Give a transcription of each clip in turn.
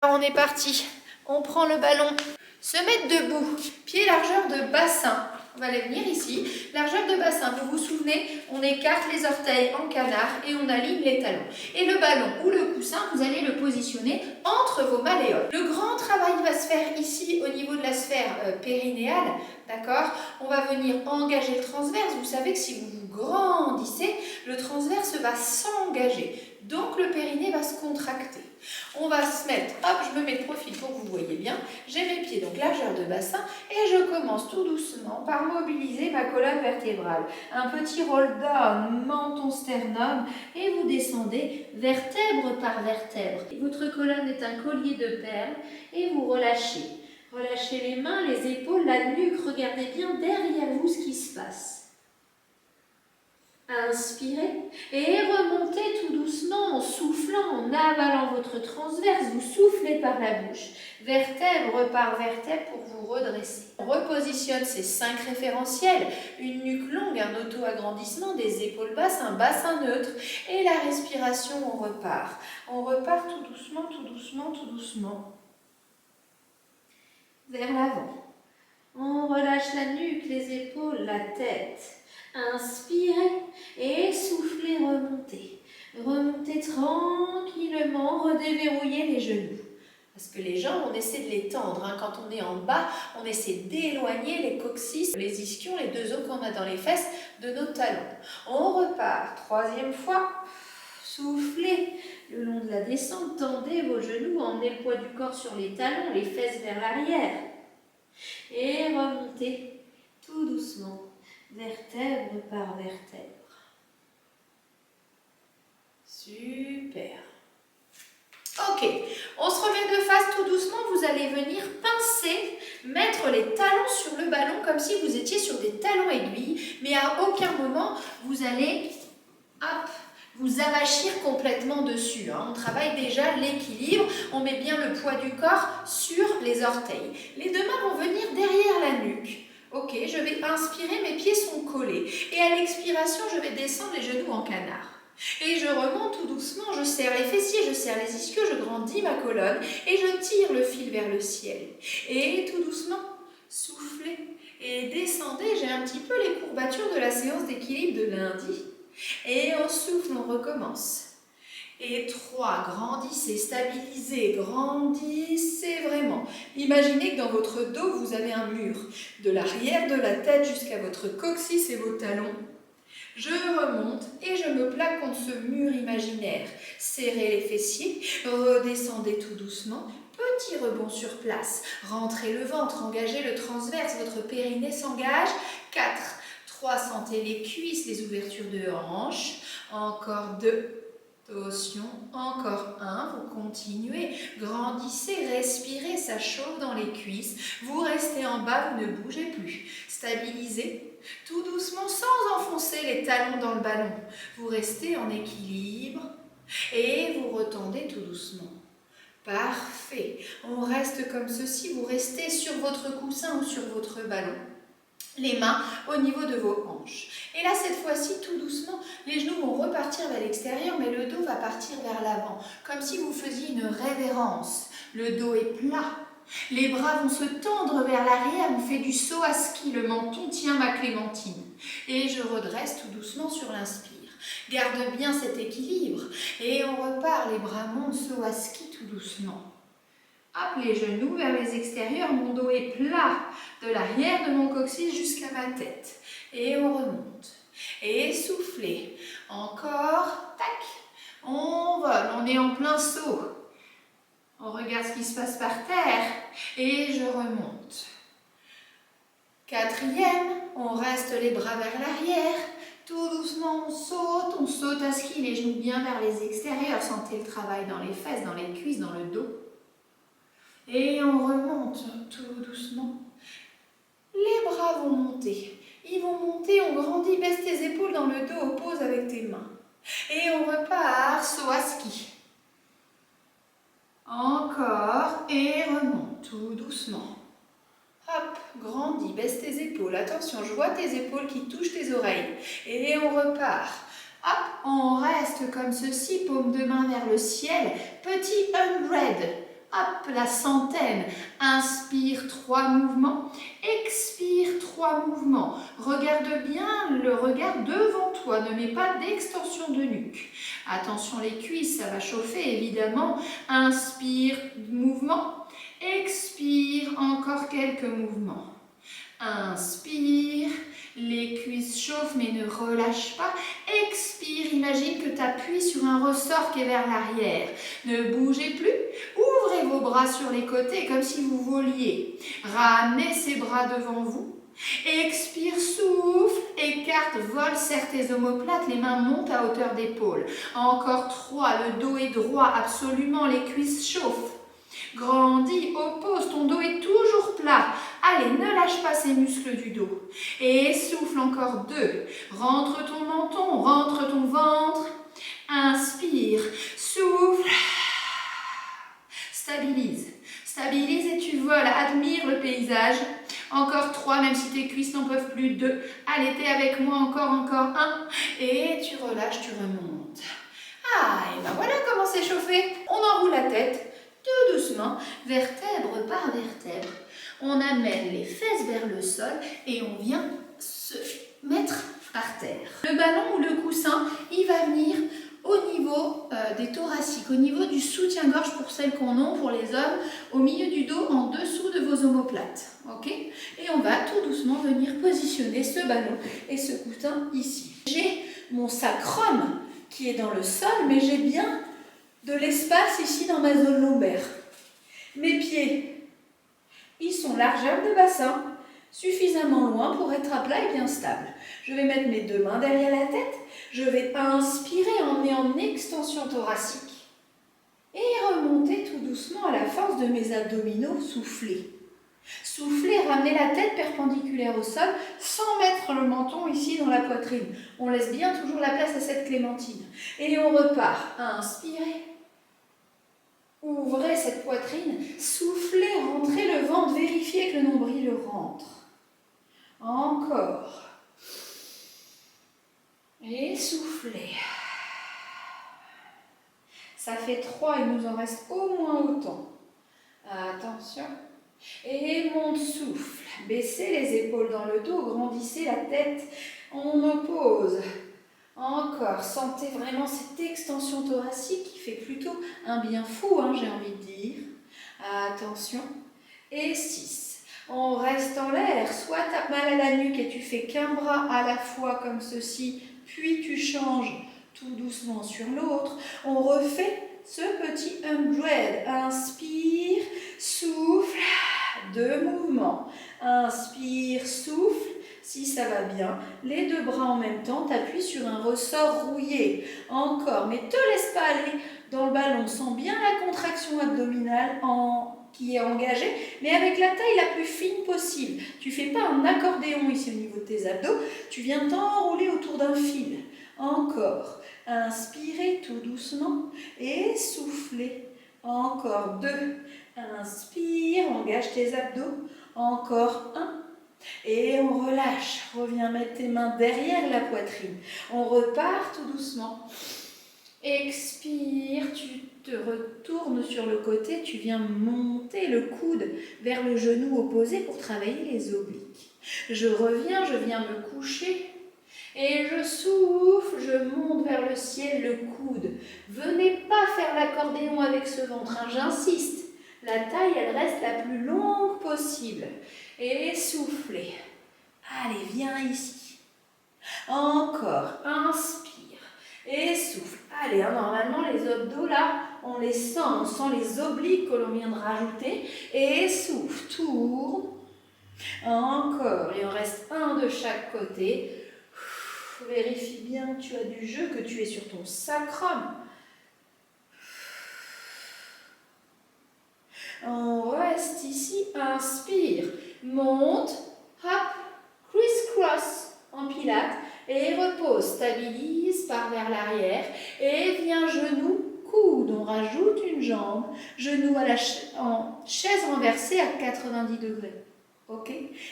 On est parti. On prend le ballon. Se mettre debout. Pied largeur de bassin. On va aller venir ici. Largeur de bassin. Vous vous souvenez, on écarte les orteils en canard et on aligne les talons. Et le ballon ou le coussin, vous allez le positionner entre vos malléoles. Le grand travail va se faire ici au niveau de la sphère périnéale. D'accord? On va venir engager le transverse. Vous savez que si vous vous grandissez, le transverse va s'engager. Donc le périnée va se contracter. On va se mettre, hop, je me mets de profil pour que vous voyez bien. J'ai mes pieds, donc largeur de bassin, et je commence tout doucement par mobiliser ma colonne vertébrale. Un petit roll down, menton-sternum, et vous descendez vertèbre par vertèbre. Votre colonne est un collier de perles, et vous relâchez. Relâchez les mains, les épaules, la nuque. Regardez bien derrière vous ce qui se passe. Inspirez et remontez tout doucement en soufflant, en avalant votre transverse. Vous soufflez par la bouche, vertèbre par vertèbre pour vous redresser. On repositionne ces 5 référentiels, une nuque longue, un auto-agrandissement, des épaules basses, un bassin neutre et la respiration, on repart. On repart tout doucement, tout doucement, tout doucement vers l'avant. On relâche la nuque, les épaules, la tête. Inspirez et soufflez, remontez. Remontez tranquillement, redéverrouillez les genoux. Parce que les jambes, on essaie de les tendre. Quand on est en bas, on essaie d'éloigner les coccyx, les ischions, les 2 os qu'on a dans les fesses de nos talons. On repart. 3e fois. Soufflez le long de la descente. Tendez vos genoux, emmenez le poids du corps sur les talons, les fesses vers l'arrière. Et remontez tout doucement, vertèbre par vertèbre. Super. Ok, on se remet de face tout doucement. Vous allez venir pincer, mettre les talons sur le ballon comme si vous étiez sur des talons aiguilles, mais à aucun moment vous allez vous avachir complètement dessus. On travaille déjà l'équilibre, on met bien le poids du corps sur les orteils. Les 2 mains vont venir derrière la nuque. Ok, je vais inspirer, mes pieds sont collés. Et à l'expiration, je vais descendre les genoux en canard. Et je remonte tout doucement, je serre les fessiers, je serre les ischios, je grandis ma colonne et je tire le fil vers le ciel. Et tout doucement, soufflez et descendez. J'ai un petit peu les courbatures de la séance d'équilibre de lundi. Et on souffle, on recommence. Et 3, grandissez, stabilisez, grandissez vraiment. Imaginez que dans votre dos, vous avez un mur. De l'arrière de la tête jusqu'à votre coccyx et vos talons. Je remonte et je me plaque contre ce mur imaginaire. Serrez les fessiers, redescendez tout doucement. Petit rebond sur place. Rentrez le ventre, engagez le transverse, votre périnée s'engage. 4, 3, sentez les cuisses, les ouvertures de hanches. Encore 2. Torsion, encore 1, vous continuez, grandissez, respirez, ça chauffe dans les cuisses, vous restez en bas, vous ne bougez plus, stabilisez, tout doucement sans enfoncer les talons dans le ballon, vous restez en équilibre et vous retendez tout doucement. Parfait, on reste comme ceci, vous restez sur votre coussin ou sur votre ballon. Les mains au niveau de vos hanches. Et là, cette fois-ci, tout doucement, les genoux vont repartir vers l'extérieur, mais le dos va partir vers l'avant, comme si vous faisiez une révérence. Le dos est plat. Les bras vont se tendre vers l'arrière, on fait du saut à ski, le menton tient ma clémentine. Et je redresse tout doucement sur l'inspire. Garde bien cet équilibre. Et on repart, les bras montent, saut à ski tout doucement. Hop, les genoux vers les extérieurs, mon dos est plat, de l'arrière de mon coccyx jusqu'à ma tête. Et on remonte. Et soufflez. Encore, tac, on vole, on est en plein saut. On regarde ce qui se passe par terre et je remonte. 4e, on reste les bras vers l'arrière. Tout doucement, on saute à ski, les genoux bien vers les extérieurs. Sentez le travail dans les fesses, dans les cuisses, dans le dos. Et on remonte tout doucement. Les bras vont monter. Ils vont monter, on grandit, baisse tes épaules dans le dos, oppose avec tes mains. Et on repart, saut à ski. Encore, et remonte tout doucement. Hop, grandis, baisse tes épaules. Attention, je vois tes épaules qui touchent tes oreilles. Et on repart. Hop, on reste comme ceci, paume de main vers le ciel. Petit 100. Hop, la centaine. Inspire 3 mouvements. Expire 3 mouvements. Regarde bien le regard devant toi. Ne mets pas d'extension de nuque. Attention les cuisses, ça va chauffer évidemment. Inspire, mouvement. Expire, encore quelques mouvements. Inspire, les cuisses chauffent mais ne relâche pas. Expire, imagine que tu appuies sur un ressort qui est vers l'arrière. Ne bougez plus. Ouvrez vos bras sur les côtés comme si vous voliez. Ramenez ces bras devant vous. Expire, souffle, écarte, vole, serre tes omoplates, les mains montent à hauteur d'épaule. Encore 3, le dos est droit, absolument, les cuisses chauffent. Grandis, oppose, ton dos est toujours plat. Allez, ne lâche pas ces muscles du dos. Et souffle encore 2. Rentre ton menton, rentre ton ventre. Inspire, souffle. Stabilise. Stabilise et tu voles. Admire le paysage. Encore 3, même si tes cuisses n'en peuvent plus. 2. Allez, t'es avec moi. Encore 1. Et tu relâches, tu remontes. Ah, et ben voilà comment s'échauffer. On enroule la tête. Tout doucement, vertèbre par vertèbre. On amène les fesses vers le sol et on vient se mettre par terre. Le ballon ou le coussin, il va venir au niveau des thoraciques, au niveau du soutien-gorge pour celles qu'on a, pour les hommes, au milieu du dos, en dessous de vos omoplates. Ok? Et on va tout doucement venir positionner ce ballon et ce coussin ici. J'ai mon sacrum qui est dans le sol, mais j'ai bien de l'espace ici dans ma zone lombaire. Mes pieds, ils sont largeur de bassin, suffisamment loin pour être à plat et bien stable. Je vais mettre mes 2 mains derrière la tête. Je vais inspirer, emmener en extension thoracique et remonter tout doucement à la force de mes abdominaux, souffler. Souffler, ramener la tête perpendiculaire au sol sans mettre le menton ici dans la poitrine. On laisse bien toujours la place à cette clémentine. Et on repart. Inspirez. Ouvrez cette poitrine, soufflez, rentrez le ventre, vérifiez que le nombril rentre. Encore. Et soufflez. Ça fait 3, il nous en reste au moins autant. Attention. Et monte, souffle. Baissez les épaules dans le dos, grandissez la tête. On oppose. Encore, sentez vraiment cette extension thoracique qui fait plutôt un bien fou, hein, j'ai envie de dire. Attention. Et 6. On reste en l'air. Soit tu as mal à la nuque et tu fais qu'un bras à la fois comme ceci, puis tu changes tout doucement sur l'autre. On refait ce petit 100. Inspire, souffle, 2 mouvements. Inspire, souffle. Si ça va bien, les 2 bras en même temps, t'appuies sur un ressort rouillé. Encore, mais te laisse pas aller dans le ballon. Sens bien la contraction abdominale qui est engagée, mais avec la taille la plus fine possible. Tu fais pas un accordéon ici au niveau de tes abdos, tu viens t'enrouler autour d'un fil. Encore, inspirez tout doucement et soufflez. Encore 2. Inspire, engage tes abdos. Encore 1. Et on relâche, reviens mettre tes mains derrière la poitrine. On repart tout doucement. Expire, tu te retournes sur le côté, tu viens monter le coude vers le genou opposé pour travailler les obliques. Je reviens, je viens me coucher et je souffle, je monte vers le ciel le coude. Venez pas faire l'accordéon avec ce ventre, hein, j'insiste. La taille, elle reste la plus longue possible. Et soufflez. Allez, viens ici. Encore. Inspire. Et souffle. Allez, hein, normalement, les abdos, là, on les sent. On sent les obliques que l'on vient de rajouter. Et souffle. Tourne. Encore. Il en reste un de chaque côté. Vérifie bien que tu as du jeu, que tu es sur ton sacrum. On reste ici, inspire, monte, hop, criss-cross en pilates et repose, stabilise, part vers l'arrière et viens genou, coude, on rajoute une jambe, genou en chaise renversée à 90 degrés. Ok?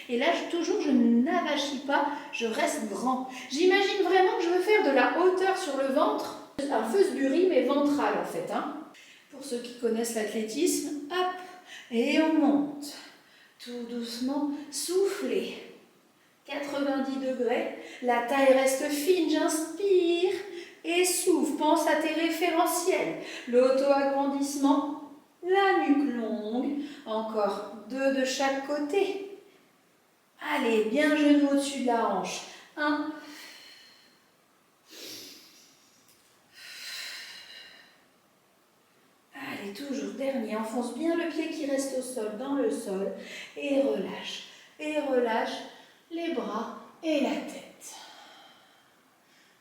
Et là, toujours, je n'avachis pas, je reste grand. J'imagine vraiment que je veux faire de la hauteur sur le ventre, un Fosbury, mais ventral en fait. Hein. Pour ceux qui connaissent l'athlétisme, hop, et on monte. Tout doucement, soufflez. 90 degrés, la taille reste fine, j'inspire et souffle. Pense à tes référentiels. L'auto-agrandissement, la nuque longue, encore 2 de chaque côté. Allez, bien genou au-dessus de la hanche. 1. Allez, toujours dernier. Enfonce bien le pied qui reste au sol, dans le sol. Et relâche. Et relâche les bras et la tête.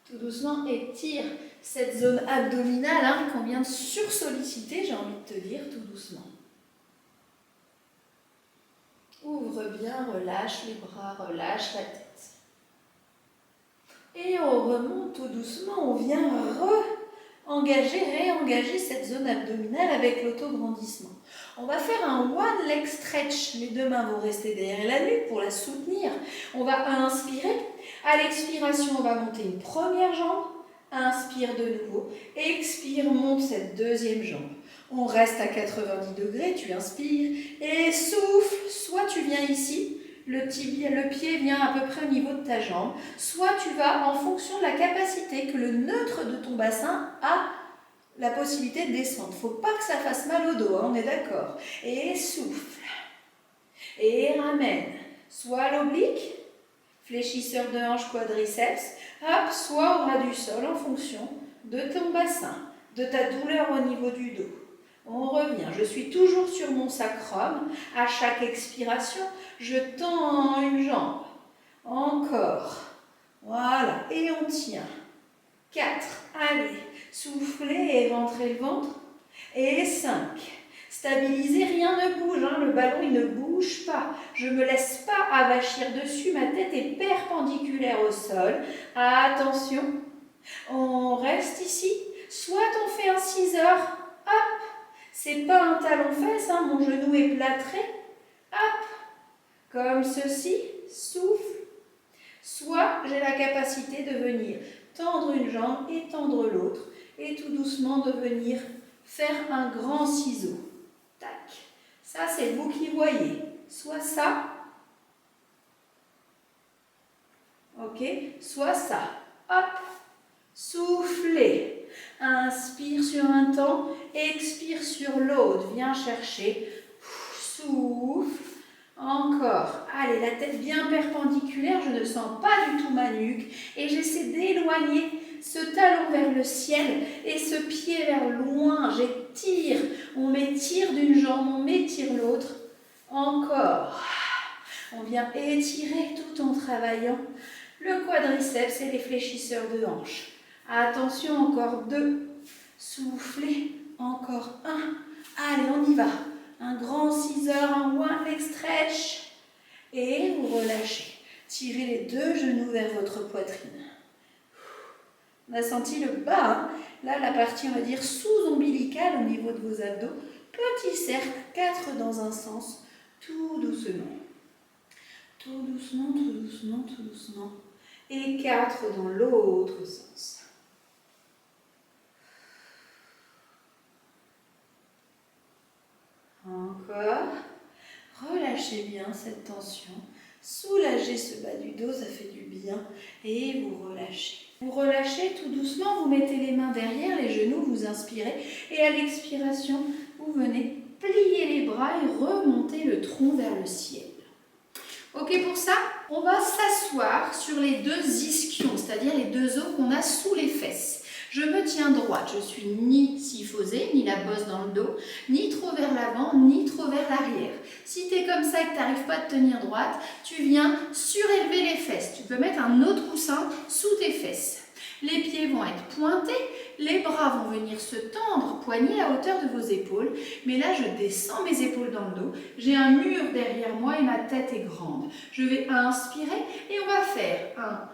Tout doucement, étire cette zone abdominale hein, qu'on vient de sursolliciter, j'ai envie de te dire, tout doucement. Ouvre bien, relâche les bras, relâche la tête. Et on remonte tout doucement, on vient réengager cette zone abdominale avec l'auto-grandissement. On va faire un one leg stretch. Les deux mains vont rester derrière la nuque pour la soutenir. On va inspirer. À l'expiration, on va monter une première jambe. Inspire de nouveau. Expire, monte cette deuxième jambe. On reste à 90 degrés. Tu inspires et souffle. Soit tu viens ici. Le pied vient à peu près au niveau de ta jambe. Soit tu vas en fonction de la capacité que le neutre de ton bassin a la possibilité de descendre. Il ne faut pas que ça fasse mal au dos, hein, on est d'accord. Et souffle. Et ramène. Soit à l'oblique, fléchisseur de hanche, quadriceps, hop, soit au ras du sol en fonction de ton bassin, de ta douleur au niveau du dos. On revient. Je suis toujours sur mon sacrum. À chaque expiration, je tends une jambe. Encore. Voilà. Et on tient. 4. Allez. Soufflez et rentrez le ventre. Et 5. Stabilisez, rien ne bouge. Hein. Le ballon, il ne bouge pas. Je ne me laisse pas avachir dessus. Ma tête est perpendiculaire au sol. Attention. On reste ici. Soit on fait un 6 heures. Hop. C'est pas un talon-fesse, hein, mon genou est plâtré. Hop, comme ceci, souffle. Soit j'ai la capacité de venir tendre une jambe et tendre l'autre. Et tout doucement de venir faire un grand ciseau. Tac. Ça, c'est vous qui voyez. Soit ça. Ok. Soit ça. Hop. Soufflez. Inspire sur un temps, expire sur l'autre. Viens chercher. Souffle. Encore. Allez, la tête bien perpendiculaire. Je ne sens pas du tout ma nuque. Et j'essaie d'éloigner ce talon vers le ciel et ce pied vers loin. J'étire. On m'étire d'une jambe, on m'étire l'autre. Encore. On vient étirer tout en travaillant le quadriceps et les fléchisseurs de hanche. Attention, encore 2. Soufflez. Encore 1. Allez, on y va. Un grand 6 heures, un one leg stretch. Et vous relâchez. Tirez les 2 genoux vers votre poitrine. On a senti le bas. Hein. Là, la partie, on va dire, sous-ombilicale au niveau de vos abdos. Petit cercle, 4 dans un sens. Tout doucement. Tout doucement, tout doucement, tout doucement. Et 4 dans l'autre sens. Encore. Relâchez bien cette tension. Soulagez ce bas du dos, ça fait du bien. Et vous relâchez. Vous relâchez tout doucement, vous mettez les mains derrière les genoux, vous inspirez. Et à l'expiration, vous venez plier les bras et remonter le tronc vers le ciel. Ok, pour ça, on va s'asseoir sur les 2 ischions, c'est-à-dire les 2 os qu'on a sous les fesses. Je me tiens droite, je suis ni syphosée, ni la bosse dans le dos, ni trop vers l'avant, ni trop vers l'arrière. Si tu es comme ça et que tu n'arrives pas à te tenir droite, tu viens surélever les fesses. Tu peux mettre un autre coussin sous tes fesses. Les pieds vont être pointés, les bras vont venir se tendre, poignets à hauteur de vos épaules. Mais là, je descends mes épaules dans le dos. J'ai un mur derrière moi et ma tête est grande. Je vais inspirer et on va faire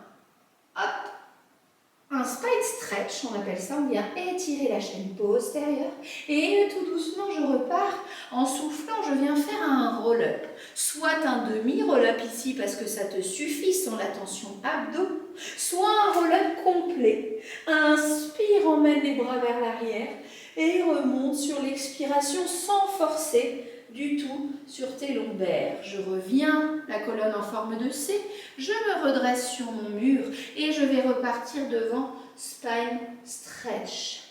un spine stretch. stretch, on appelle ça, on vient étirer la chaîne postérieure et tout doucement je repars en soufflant, je viens faire un roll-up. Soit un demi-roll-up ici parce que ça te suffit sans la tension abdos, soit un roll-up complet. Inspire, emmène les bras vers l'arrière et remonte sur l'expiration sans forcer du tout sur tes lombaires. Je reviens, la colonne en forme de C, je me redresse sur mon mur et je vais repartir devant spine stretch.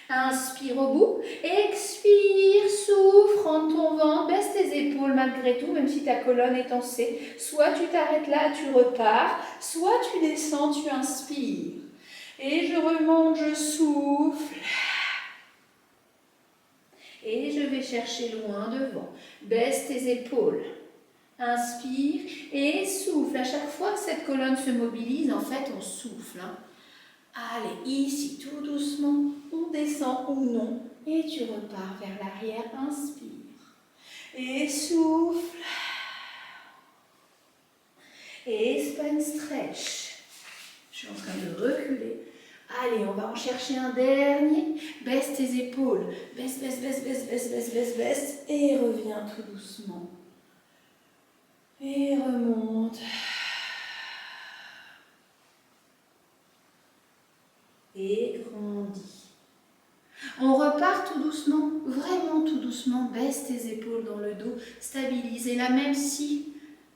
Inspire au bout, expire, souffle, rentre ton ventre, baisse tes épaules malgré tout, même si ta colonne est en C. Soit tu t'arrêtes là, tu repars, soit tu descends, tu inspires. Et je remonte, je souffle. Et je vais chercher loin devant. Baisse tes épaules. Inspire et souffle. À chaque fois que cette colonne se mobilise, en fait, on souffle. Allez, ici, tout doucement, on descend ou non. Et tu repars vers l'arrière. Inspire. Et souffle. Et spine stretch. Je suis en train de reculer. Allez, on va en chercher un dernier. Baisse tes épaules. Baisse, baisse, baisse, baisse, baisse, baisse, baisse, baisse. Et reviens tout doucement. Et remonte. Et grandis. On repart tout doucement, vraiment tout doucement. Baisse tes épaules dans le dos. Stabilise. Et là, même si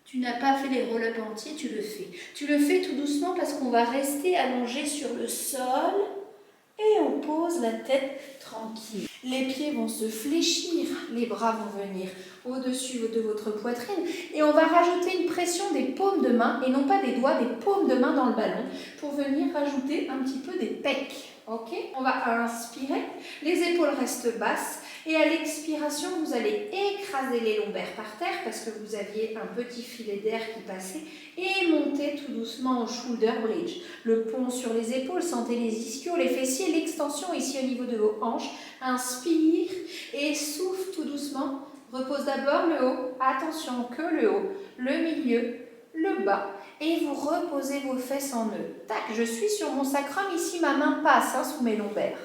tu n'as pas fait les roll-up entiers, tu le fais. Tu le fais tout doucement parce qu'on va rester allongé sur le sol et on pose la tête tranquille. Les pieds vont se fléchir, les bras vont venir au-dessus de votre poitrine et on va rajouter une pression des paumes de main et non pas des doigts, des paumes de main dans le ballon pour venir rajouter un petit peu des pecs. Ok, on va inspirer, les épaules restent basses et à l'expiration, vous allez écraser les lombaires par terre parce que vous aviez un petit filet d'air qui passait et monter tout doucement au shoulder bridge. Le pont sur les épaules, sentez les ischios, les fessiers, l'extension ici au niveau de vos hanches. Inspire et souffle tout doucement. Repose d'abord le haut, attention que le haut, le milieu, le bas. Et vous reposez vos fesses en nœud. Tac, je suis sur mon sacrum, ici ma main passe sous mes lombaires.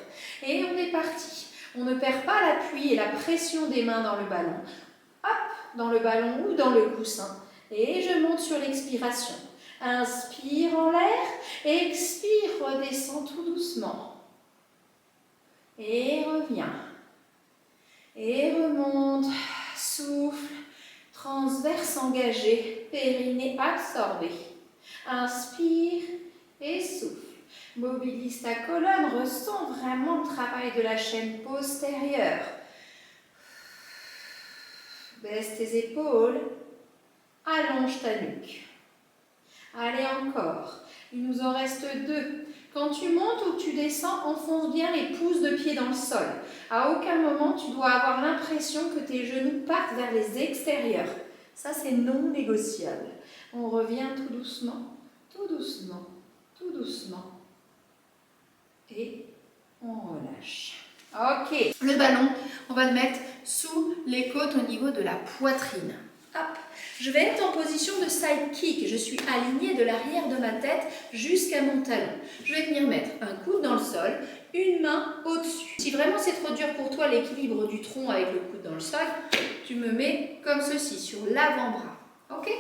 Et on est parti. On ne perd pas l'appui et la pression des mains dans le ballon. Hop, dans le ballon ou dans le coussin. Et je monte sur l'expiration. Inspire en l'air, expire, redescends tout doucement. Et reviens. Et remonte, souffle. Transverse engagé, périnée absorbé. Inspire et souffle. Mobilise ta colonne, ressens vraiment le travail de la chaîne postérieure. Baisse tes épaules, allonge ta nuque. Allez encore, il nous en reste 2. Quand tu montes ou tu descends, enfonce bien les pouces de pied dans le sol. À aucun moment, tu dois avoir l'impression que tes genoux partent vers les extérieurs. Ça, c'est non négociable. On revient tout doucement, tout doucement, tout doucement. Et on relâche. Ok. Le ballon, on va le mettre sous les côtes au niveau de la poitrine. Hop. Je vais être en position de side kick. Je suis alignée de l'arrière de ma tête jusqu'à mon talon. Je vais venir mettre un coude dans le sol, une main au-dessus. Si vraiment c'est trop dur pour toi l'équilibre du tronc avec le coude dans le sol, tu me mets comme ceci, sur l'avant-bras. Ok?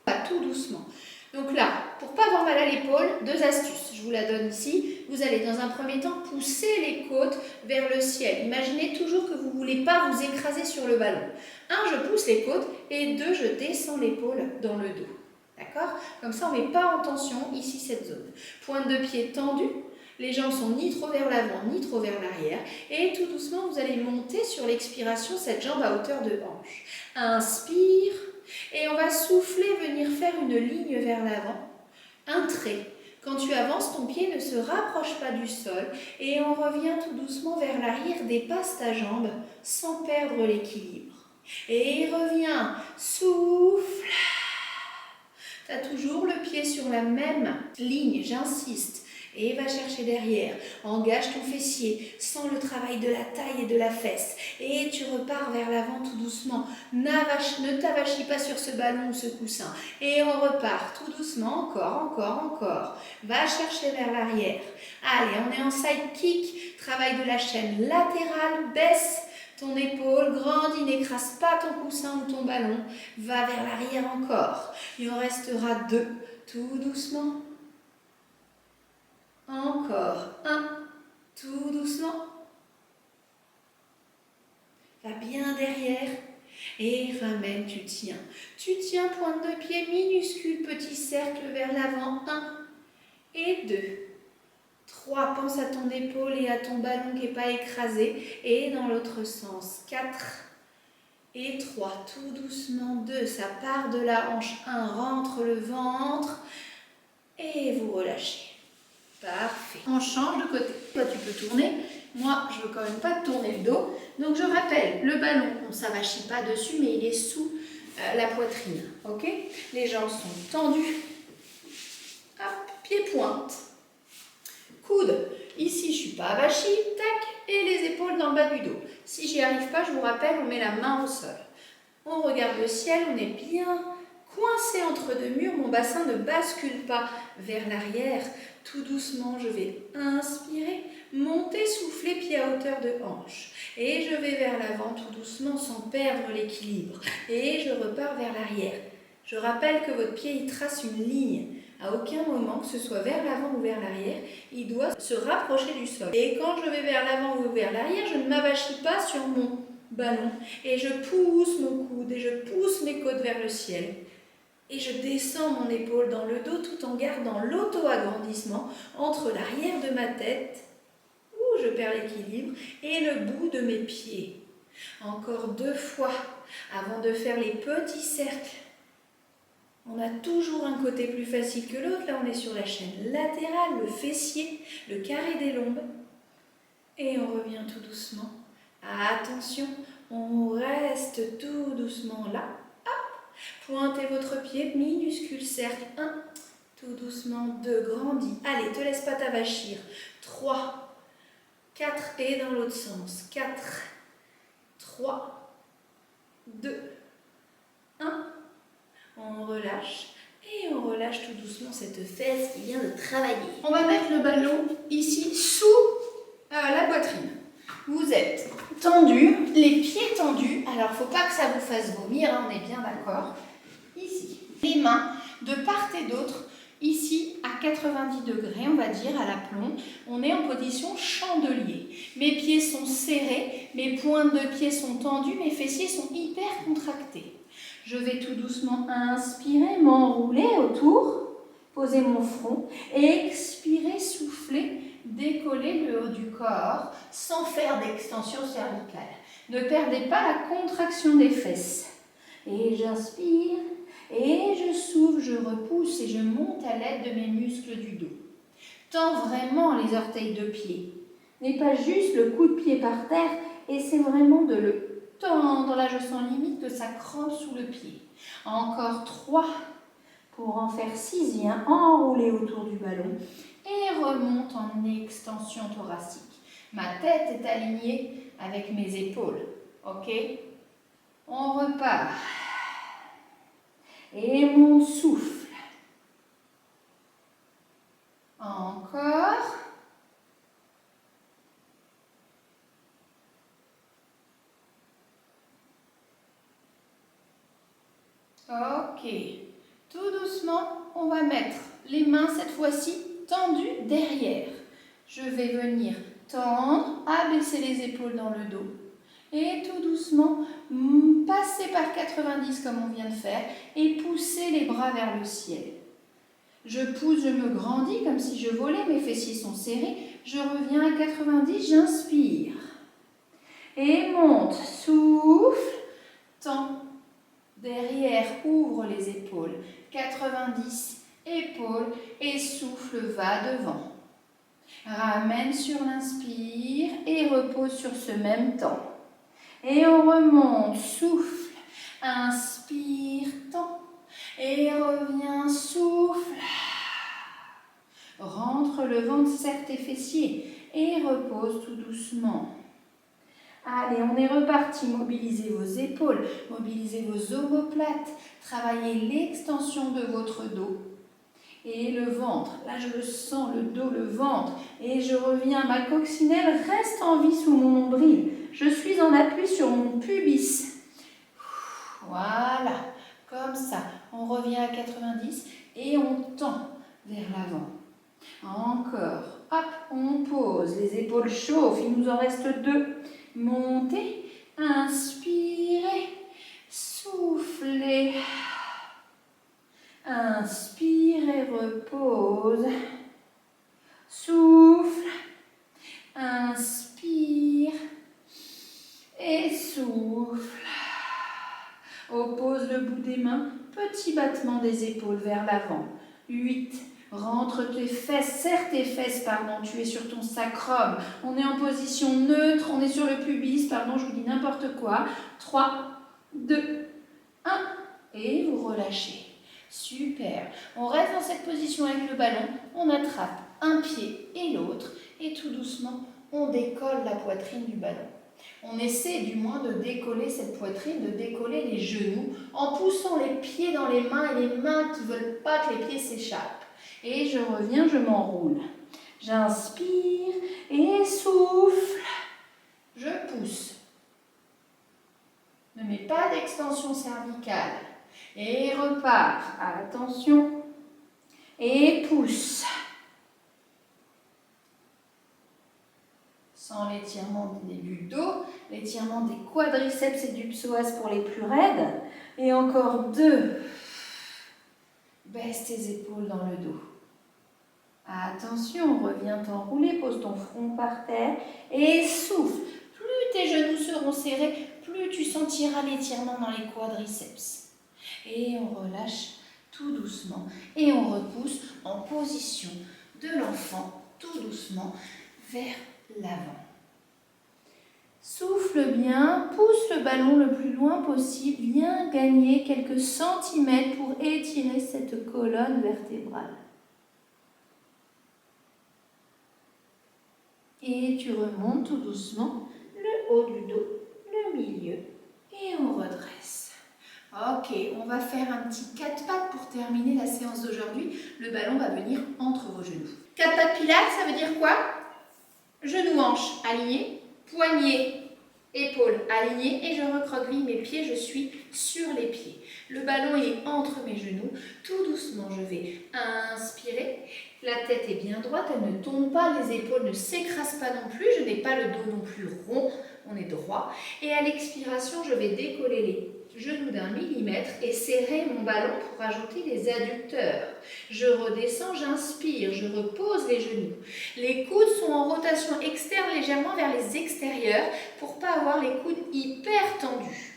Pas tout doucement. Donc là, pour ne pas avoir mal à l'épaule, 2 astuces. Je vous la donne ici. Vous allez dans un premier temps pousser les côtes vers le ciel. Imaginez toujours que vous ne voulez pas vous écraser sur le ballon. 1, je pousse les côtes et 2, je descends l'épaule dans le dos. D'accord? Comme ça, on ne met pas en tension ici cette zone. Pointe de pied tendue. Les jambes sont ni trop vers l'avant, ni trop vers l'arrière. Et tout doucement, vous allez monter sur l'expiration cette jambe à hauteur de hanche. Inspire. Et on va souffler, venir faire une ligne vers l'avant. Un trait. Quand tu avances, ton pied ne se rapproche pas du sol. Et on revient tout doucement vers l'arrière, dépasse ta jambe sans perdre l'équilibre. Et reviens. Souffle. Tu as toujours le pied sur la même ligne, j'insiste. Et va chercher derrière. Engage ton fessier. Sens le travail de la taille et de la fesse. Et tu repars vers l'avant tout doucement. Ne t'avachis pas sur ce ballon ou ce coussin. Et on repart tout doucement. Encore. Va chercher vers l'arrière. Allez, on est en side kick. Travail de la chaîne latérale. Baisse ton épaule. Grandis. N'écrase pas ton coussin ou ton ballon. Va vers l'arrière encore. Il en restera 2. Tout doucement. Encore 1, tout doucement. Va bien derrière et ramène, tu tiens. Tu tiens, pointe de pied minuscule, petit cercle vers l'avant. 1 et 2. 3, pense à ton épaule et à ton ballon qui n'est pas écrasé. Et dans l'autre sens, 4 et 3, tout doucement. 2, ça part de la hanche. 1, rentre le ventre et vous relâchez. Parfait. On change de côté. Toi, tu peux tourner. Moi, je ne veux quand même pas tourner le dos. Donc, je rappelle, le ballon, on ne s'avachit pas dessus, mais il est sous la poitrine. Ok? Les jambes sont tendues. Hop, pied pointe. Coude. Ici, je ne suis pas avachie. Tac. Et les épaules dans le bas du dos. Si j'y arrive pas, je vous rappelle, on met la main au sol. On regarde le ciel. On est bien coincé entre deux murs. Mon bassin ne bascule pas vers l'arrière. Tout doucement, je vais inspirer, monter, souffler, pied à hauteur de hanche. Et je vais vers l'avant tout doucement sans perdre l'équilibre. Et je repars vers l'arrière. Je rappelle que votre pied, il trace une ligne. À aucun moment, que ce soit vers l'avant ou vers l'arrière, il doit se rapprocher du sol. Et quand je vais vers l'avant ou vers l'arrière, je ne m'avachis pas sur mon ballon. Et je pousse mon coude et je pousse mes côtes vers le ciel. Et je descends mon épaule dans le dos tout en gardant l'auto-agrandissement entre l'arrière de ma tête, où je perds l'équilibre, et le bout de mes pieds. Encore 2 fois avant de faire les petits cercles. On a toujours un côté plus facile que l'autre. Là, on est sur la chaîne latérale, le fessier, le carré des lombes. Et on revient tout doucement. Attention, on reste tout doucement là. Pointez votre pied, minuscule cercle. 1, tout doucement. 2, grandis. Allez, te laisse pas t'avachir. 3, 4 et dans l'autre sens. 4, 3, 2, 1. On relâche et on relâche tout doucement cette fesse qui vient de travailler. On va mettre le ballon ici sous la poitrine. Vous êtes tendu, les pieds tendus. Alors, il ne faut pas que ça vous fasse vomir, hein, on est bien d'accord. Ici, les mains de part et d'autre, ici à 90 degrés, on va dire, à l'aplomb. On est en position chandelier. Mes pieds sont serrés, mes pointes de pied sont tendues, mes fessiers sont hyper contractés. Je vais tout doucement inspirer, m'enrouler autour, poser mon front, et expirer, souffler, décoller le haut du corps sans faire d'extension cervicale. Ne perdez pas la contraction des fesses. Et j'inspire, et je souffle, je repousse et je monte à l'aide de mes muscles du dos. Tends vraiment les orteils de pied. N'est pas juste le coup de pied par terre, et c'est vraiment de le tendre. Là, je sens limite que ça crampe sous le pied. Encore 3 pour en faire 6. Viens enrouler autour du ballon et remonte en extension thoracique. Ma tête est alignée avec mes épaules. Ok? On repart. Et mon souffle. Encore. Ok. Tout doucement, on va mettre les mains cette fois-ci tendues derrière. Je vais venir tendre, abaisser les épaules dans le dos. Et tout doucement, passer par 90 comme on vient de faire et pousser les bras vers le ciel. Je pousse, je me grandis comme si je volais, mes fessiers sont serrés. Je reviens à 90, j'inspire. Et monte, souffle, tends. Derrière, ouvre les épaules. 90, épaules et souffle, va devant. Ramène sur l'inspire et repose sur ce même temps. Et on remonte, souffle, inspire, tend. Et revient, souffle. Rentre le ventre, serre tes fessiers et repose tout doucement. Allez, on est reparti. Mobilisez vos épaules, mobilisez vos omoplates, travaillez l'extension de votre dos. Et le ventre, là je le sens, le dos, le ventre. Et je reviens, ma coccinelle reste en vie sous mon nombril. Je suis en appui sur mon pubis. Voilà, comme ça. On revient à 90 et on tend vers l'avant. Encore, hop, on pose, les épaules chauffent, il nous en reste 2. Montez, inspirez, soufflez. Inspire et repose. Souffle. Inspire et souffle. Oppose le bout des mains. Petit battement des épaules vers l'avant. 8. Rentre tes fesses, serre tes fesses, pardon, tu es sur ton sacrum. On est en position neutre, on est sur le pubis, pardon, je vous dis n'importe quoi. 3, 2, 1 et vous relâchez. Super. On reste dans cette position avec le ballon, on attrape un pied et l'autre et tout doucement, on décolle la poitrine du ballon. On essaie du moins de décoller cette poitrine, de décoller les genoux en poussant les pieds dans les mains et les mains qui ne veulent pas que les pieds s'échappent. Et je reviens, je m'enroule. J'inspire et souffle. Je pousse. Ne mets pas d'extension cervicale. Et repars. Attention. Et pousse. Sans l'étirement du dos, l'étirement des quadriceps et du psoas pour les plus raides. Et encore 2. Baisse tes épaules dans le dos. Attention, reviens t'enrouler, pose ton front par terre et souffle. Plus tes genoux seront serrés, plus tu sentiras l'étirement dans les quadriceps. Et on relâche tout doucement et on repousse en position de l'enfant, tout doucement, vers l'avant. Souffle bien, pousse le ballon le plus loin possible, viens gagner quelques centimètres pour étirer cette colonne vertébrale. Et tu remontes tout doucement le haut du dos, le milieu et on redresse. Ok, on va faire un petit 4 pattes pour terminer la séance d'aujourd'hui. Le ballon va venir entre vos genoux. 4 pattes pilates, ça veut dire quoi? Genoux, hanches alignés, poignets, épaules alignées et je recroqueville mes pieds, je suis sur les pieds. Le ballon est entre mes genoux. Tout doucement, je vais inspirer. La tête est bien droite, elle ne tombe pas, les épaules ne s'écrasent pas non plus. Je n'ai pas le dos non plus rond, on est droit. Et à l'expiration, je vais décoller les genoux d'1 millimètre et serrer mon ballon pour ajouter les adducteurs. Je redescends, j'inspire, je repose les genoux. Les coudes sont en rotation externe légèrement vers les extérieurs pour ne pas avoir les coudes hyper tendus.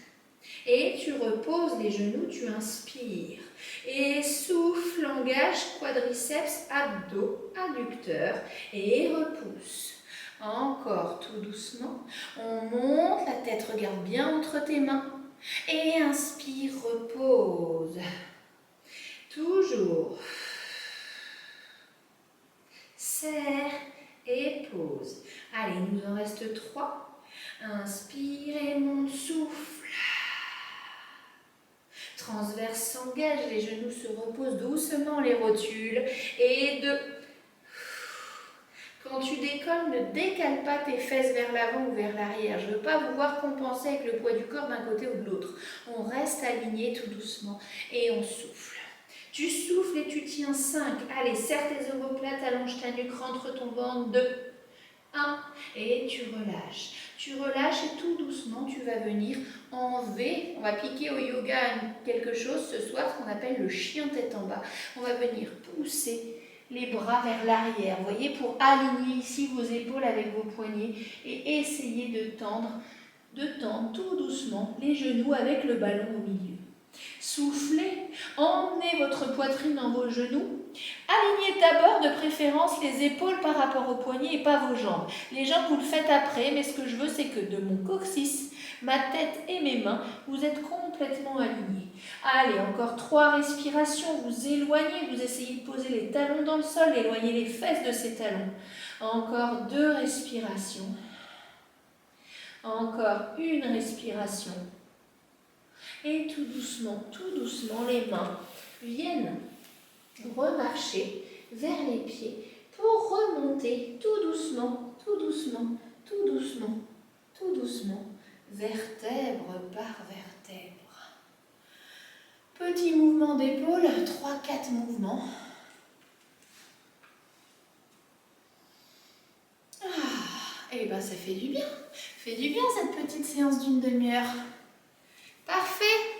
Et tu reposes les genoux, tu inspires. Et souffle, engage, quadriceps, abdos, adducteurs et repousse. Encore tout doucement. On monte, la tête regarde bien entre tes mains. Et inspire, repose. Toujours. Serre et pose. Allez, il nous en reste 3. Inspire et monte, souffle. Transverse s'engage, les genoux se reposent doucement, les rotules. Et 2. Quand tu décolles, ne décale pas tes fesses vers l'avant ou vers l'arrière. Je ne veux pas vous voir compenser avec le poids du corps d'un côté ou de l'autre. On reste aligné tout doucement et on souffle. Tu souffles et tu tiens 5. Allez, serre tes omoplates, allonge ta nuque, rentre ton ventre. 2, 1 et tu relâches. Tu relâches et tout doucement, tu vas venir en V. On va piquer au yoga quelque chose ce soir, ce qu'on appelle le chien tête en bas. On va venir pousser les bras vers l'arrière, vous voyez, pour aligner ici vos épaules avec vos poignets et essayer de tendre tout doucement les genoux avec le ballon au milieu. Soufflez, emmenez votre poitrine dans vos genoux. Alignez d'abord de préférence les épaules par rapport aux poignets et pas vos jambes. Les jambes, vous le faites après, mais ce que je veux, c'est que de mon coccyx, ma tête et mes mains, vous êtes complètement alignés. Allez, encore 3 respirations, vous éloignez, vous essayez de poser les talons dans le sol, éloignez les fesses de ces talons. Encore 2 respirations. Encore 1 respiration. Et tout doucement, les mains viennent remarcher vers les pieds pour remonter tout doucement, vertèbre par vertèbre. Petit mouvement d'épaule, 3-4 mouvements. Et bien ça fait du bien. Fait du bien cette petite séance d'1 demi-heure. Parfait.